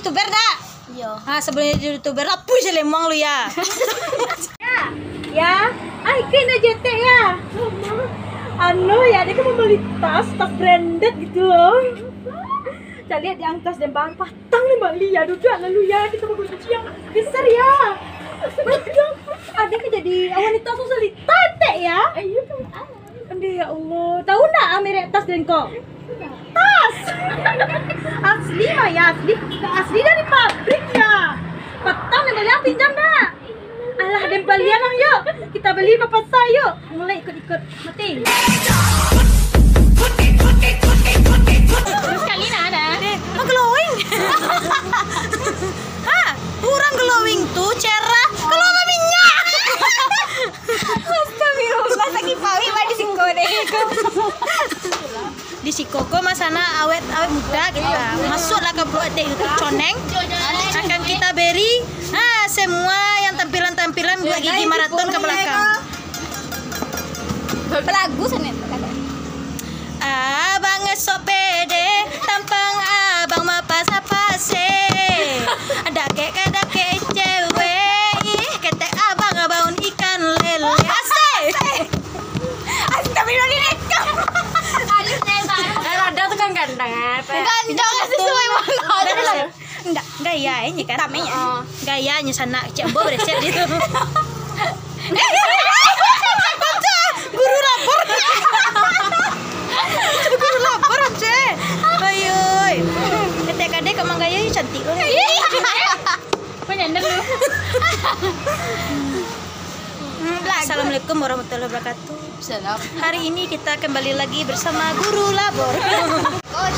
YouTuber dah? Iya. Sebelum jadi YouTuber apa sih lemang lu ya? Ya, kena JT ya. Ya dia kan mau beli tas branded gitu loh. Kita lihat di angkas dan bahan patang nih Mbak Lia, duduk lalu ya kita mau kunci yang besar ya. Ada kan jadi wanita sosialita ya. Iya kan. Ya Allah, tahu nak merek tas dan kok? Tas. Asli mah ya, asli dari pabrik ya. Patang nih Mbak Lia, pinjam nak. Alah dan balian lang yuk. Kita beli ke pasar yuk. Mulai ikut-ikut mati. Terus kali ada. Glowing. Kurang glowing tuh cerah. Kalau sama minyak. Astagfirullah, sakit pawi di singko deh. Di Sikoko masana awet muda kita. Masuklah ke blog YouTube Coneng. Akan kita beri semua yang tampilan buat gigi maraton ke belakang. Pelagu sana. Abang esok pede, tampang abang mah pasa-pase. Dake cewek, ketek abang baun ikan lele. Asik. Astagfirullah. Rada tuh kan ganteng apa? Gandong sesuai mana? Enggak, gayanya kan. Tamenya. Gayanya sana cebol resep gitu. Guru lapor. Guru lapor, Ce. Ayo. Kadek-kadek emang gayanya cantik loh. Kok nyender lu? Assalamualaikum warahmatullahi wabarakatuh. Salam. Hari ini kita kembali lagi bersama Guru Labor. Oh,